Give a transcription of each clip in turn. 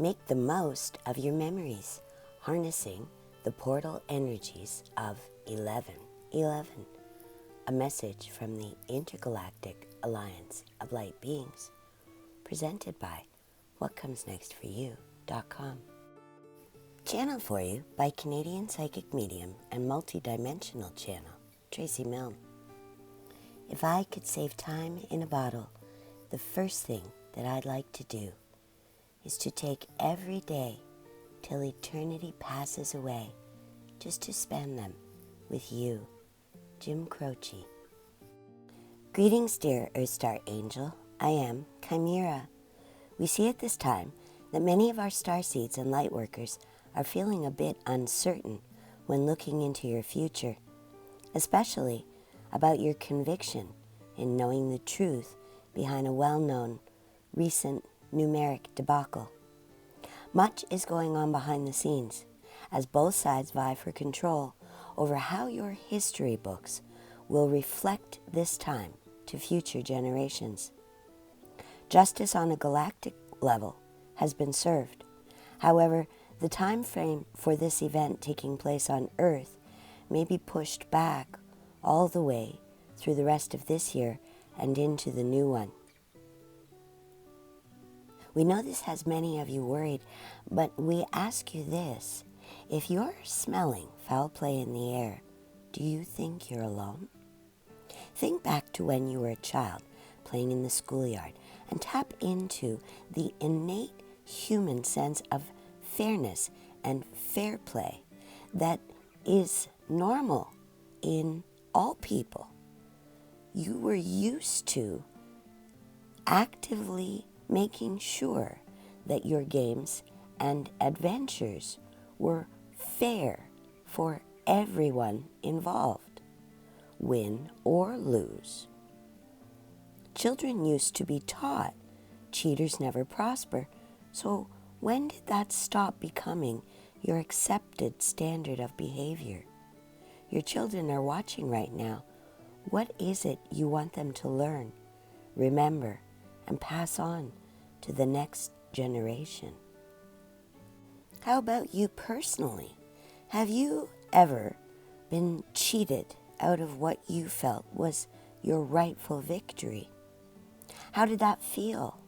Make the most of your memories, harnessing the portal energies of 1111. A message from the Intergalactic Alliance of Light Beings, presented by whatcomesnextforyou.com. Channeled for you by Canadian psychic medium and multidimensional channel, Tracey Milne. If I could save time in a bottle, the first thing that I'd like to do is to take every day till eternity passes away, just to spend them with you, Jim Croce. Greetings, dear Earth Star Angel. I am Chimera. We see at this time that many of our starseeds and lightworkers are feeling a bit uncertain when looking into your future, especially about your conviction in knowing the truth behind a well-known recent numeric debacle. Much is going on behind the scenes as both sides vie for control over how your history books will reflect this time to future generations. Justice on a galactic level has been served. However, the time frame for this event taking place on Earth may be pushed back all the way through the rest of this year and into the new one. We know this has many of you worried, but we ask you this. If you're smelling foul play in the air, do you think you're alone? Think back to when you were a child playing in the schoolyard and tap into the innate human sense of fairness and fair play that is normal in all people. You were used to actively making sure that your games and adventures were fair for everyone involved, win or lose. Children used to be taught cheaters never prosper, so when did that stop becoming your accepted standard of behavior? Your children are watching right now. What is it you want them to learn, remember, and pass on to the next generation? How about you personally? Have you ever been cheated out of what you felt was your rightful victory? How did that feel?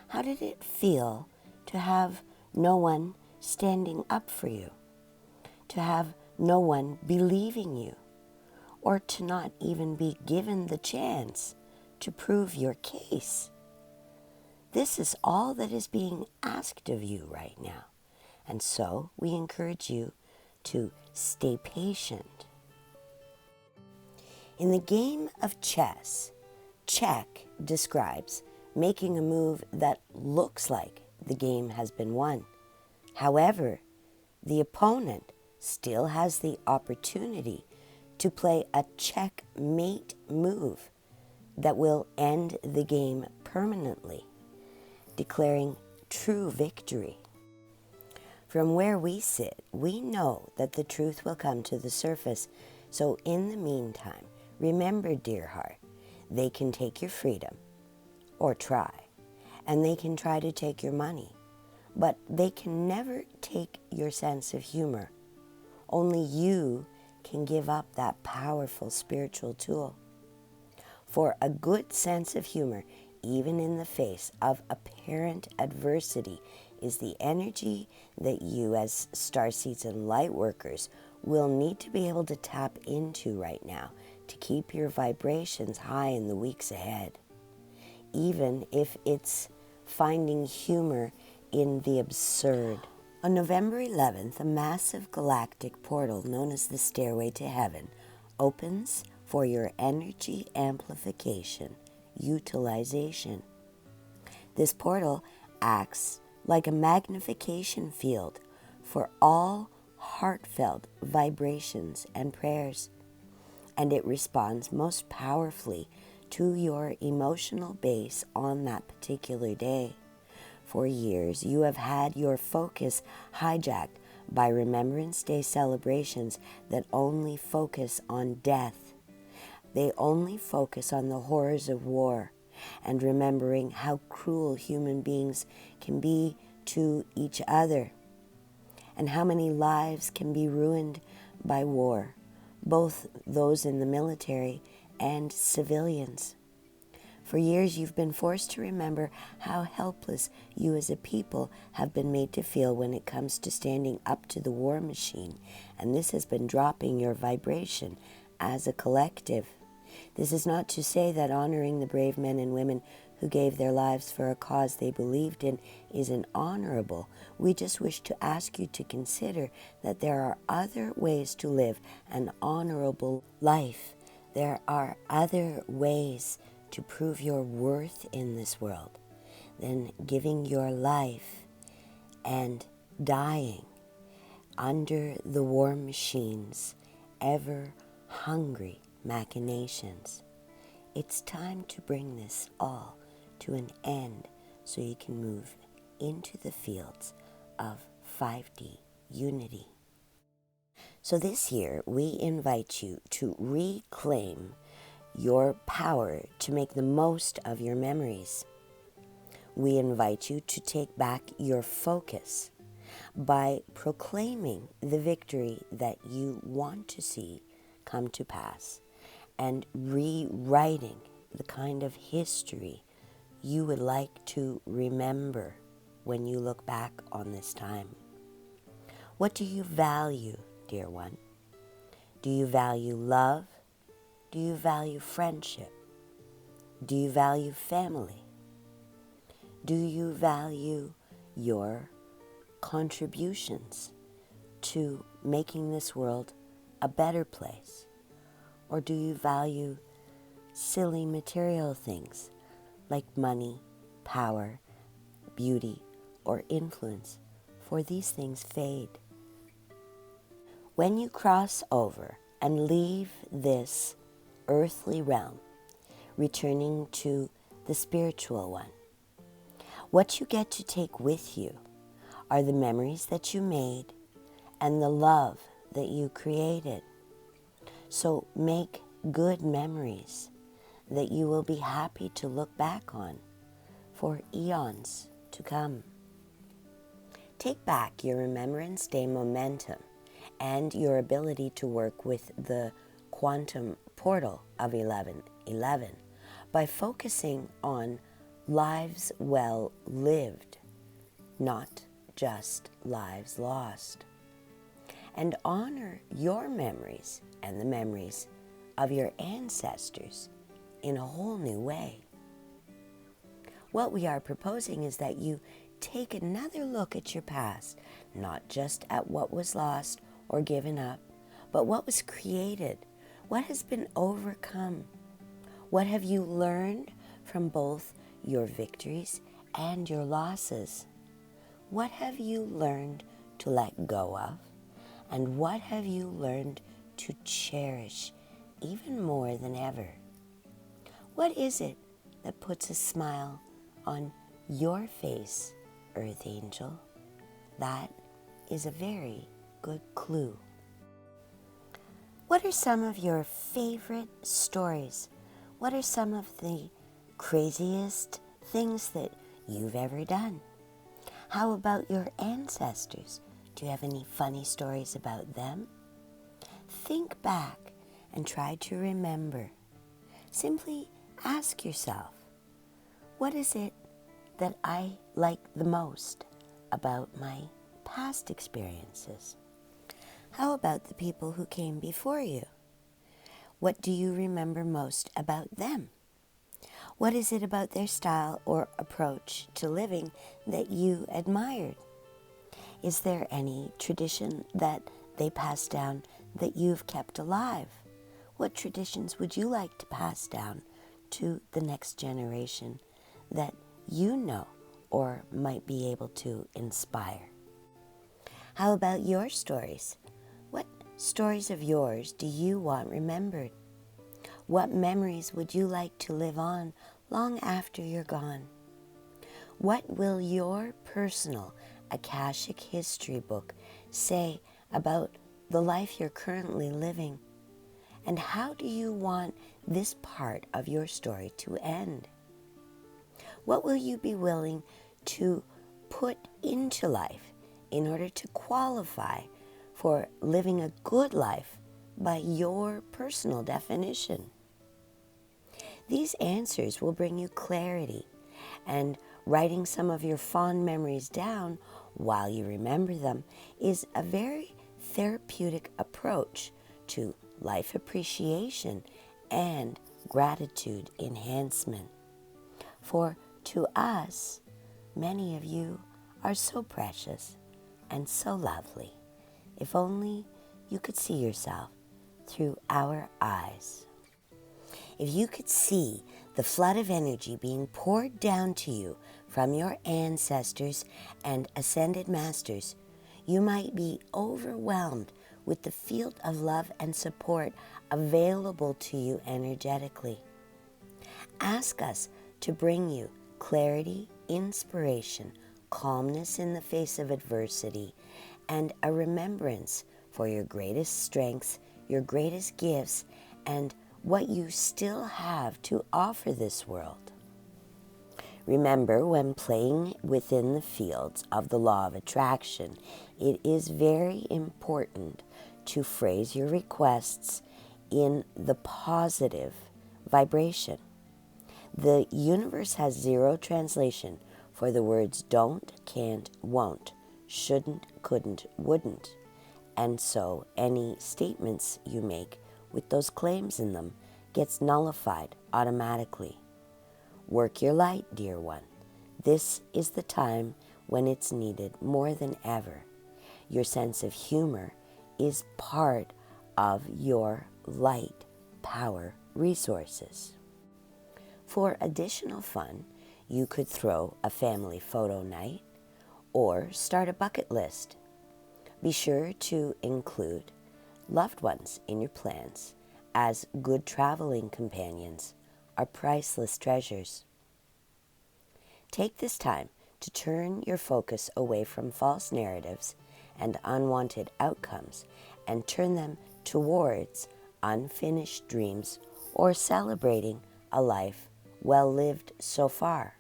How did it feel to have no one standing up for you, to have no one believing you, or to not even be given the chance to prove your case? This is all that is being asked of you right now, and so we encourage you to stay patient. In the game of chess, check describes making a move that looks like the game has been won. However, the opponent still has the opportunity to play a checkmate move that will end the game permanently, declaring true victory. From where we sit, we know that the truth will come to the surface. So in the meantime, remember, dear heart, they can take your freedom, or try, and they can try to take your money, but they can never take your sense of humor. Only you can give up that powerful spiritual tool. For a good sense of humor, even in the face of apparent adversity, is the energy that you as starseeds and lightworkers will need to be able to tap into right now to keep your vibrations high in the weeks ahead. Even if it's finding humor in the absurd. On November 11th, a massive galactic portal known as the Stairway to Heaven opens for your energy amplification, utilization. This portal acts like a magnification field for all heartfelt vibrations and prayers, and it responds most powerfully to your emotional base on that particular day. For years, you have had your focus hijacked by Remembrance Day celebrations that only focus on death. They only focus on the horrors of war and remembering how cruel human beings can be to each other. And how many lives can be ruined by war, both those in the military and civilians. For years you've been forced to remember how helpless you as a people have been made to feel when it comes to standing up to the war machine, and this has been dropping your vibration as a collective. This is not to say that honoring the brave men and women who gave their lives for a cause they believed in isn't honorable. We just wish to ask you to consider that there are other ways to live an honorable life. There are other ways to prove your worth in this world than giving your life and dying under the war machine's ever-hungry machinations. It's time to bring this all to an end so you can move into the fields of 5D unity. So this year, we invite you to reclaim your power to make the most of your memories. We invite you to take back your focus by proclaiming the victory that you want to see come to pass and rewriting the kind of history you would like to remember when you look back on this time. What do you value, dear one? Do you value love? Do you value friendship? Do you value family? Do you value your contributions to making this world a better place? Or do you value silly material things like money, power, beauty, or influence? For these things fade. When you cross over and leave this earthly realm, returning to the spiritual one, what you get to take with you are the memories that you made and the love that you created. So make good memories that you will be happy to look back on for eons to come. Take back your Remembrance Day momentum and your ability to work with the quantum portal of 1111 by focusing on lives well lived, not just lives lost. And honor your memories and the memories of your ancestors in a whole new way. What we are proposing is that you take another look at your past, not just at what was lost or given up, but what was created, what has been overcome. What have you learned from both your victories and your losses? What have you learned to let go of? And what have you learned to cherish even more than ever? What is it that puts a smile on your face, Earth Angel? That is a very good clue. What are some of your favorite stories? What are some of the craziest things that you've ever done? How about your ancestors? Do you have any funny stories about them? Think back and try to remember. Simply ask yourself, what is it that I like the most about my past experiences? How about the people who came before you? What do you remember most about them? What is it about their style or approach to living that you admired? Is there any tradition that they passed down that you've kept alive? What traditions would you like to pass down to the next generation that you know or might be able to inspire? How about your stories? What stories of yours do you want remembered? What memories would you like to live on long after you're gone? What will your personal Akashic history book say about the life you're currently living? And how do you want this part of your story to end? What will you be willing to put into life in order to qualify for living a good life by your personal definition? These answers will bring you clarity, and writing some of your fond memories down while you remember them is a very therapeutic approach to life appreciation and gratitude enhancement. For to us, many of you are so precious and so lovely. If only you could see yourself through our eyes. If you could see the flood of energy being poured down to you from your ancestors and ascended masters, you might be overwhelmed with the field of love and support available to you energetically. Ask us to bring you clarity, inspiration, calmness in the face of adversity, and a remembrance for your greatest strengths, your greatest gifts, and what you still have to offer this world. Remember, when playing within the fields of the law of attraction, it is very important to phrase your requests in the positive vibration. The universe has zero translation for the words don't, can't, won't, shouldn't, couldn't, wouldn't. And so any statements you make with those claims in them gets nullified automatically. Work your light, dear one. This is the time when it's needed more than ever. Your sense of humor is part of your light power resources. For additional fun, you could throw a family photo night or start a bucket list. Be sure to include loved ones in your plans, as good traveling companions are priceless treasures. Take this time to turn your focus away from false narratives and unwanted outcomes and turn them towards unfinished dreams or celebrating a life well lived so far.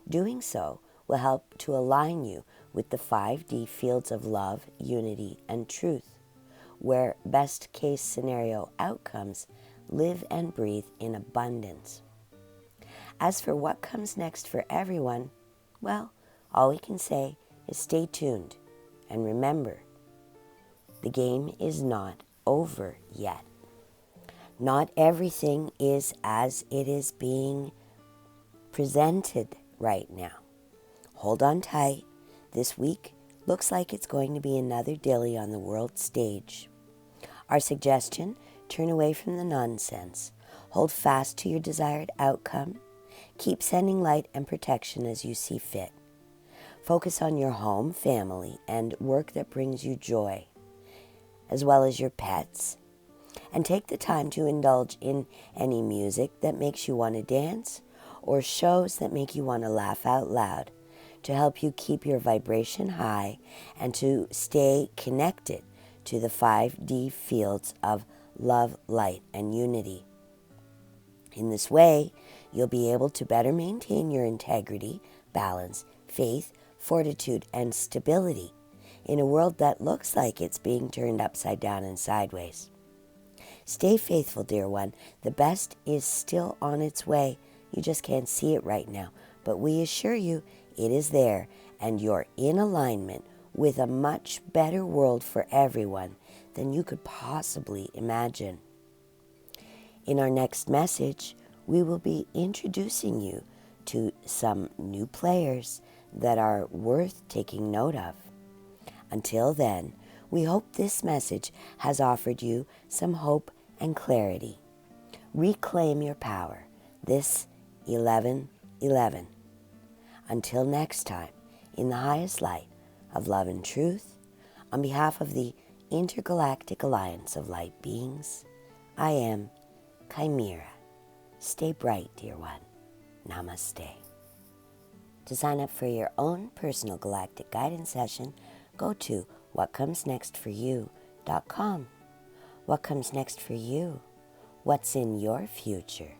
Doing so will help to align you with the 5D fields of love, unity, and truth, where best case scenario outcomes live and breathe in abundance. As for what comes next for everyone, well, all we can say is stay tuned and remember, the game is not over yet. Not everything is as it is being presented right now. Hold on tight. This week looks like it's going to be another dilly on the world stage. Our suggestion, turn away from the nonsense. Hold fast to your desired outcome. Keep sending light and protection as you see fit. Focus on your home, family, and work that brings you joy, as well as your pets. And take the time to indulge in any music that makes you want to dance or shows that make you want to laugh out loud to help you keep your vibration high and to stay connected to the 5D fields of love, light, and unity. In this way, you'll be able to better maintain your integrity, balance, faith, fortitude, and stability in a world that looks like it's being turned upside down and sideways. Stay faithful, dear one. The best is still on its way. You just can't see it right now, but we assure you it is there, and you're in alignment with a much better world for everyone than you could possibly imagine. In our next message, we will be introducing you to some new players that are worth taking note of. Until then, we hope this message has offered you some hope and clarity. Reclaim your power. This 11/11. Until next time, in the highest light of love and truth, on behalf of the Intergalactic Alliance of Light Beings, I am Chimera. Stay bright, dear one. Namaste. To sign up for your own personal galactic guidance session, go to whatcomesnextforyou.com. What comes next for you? What's in your future?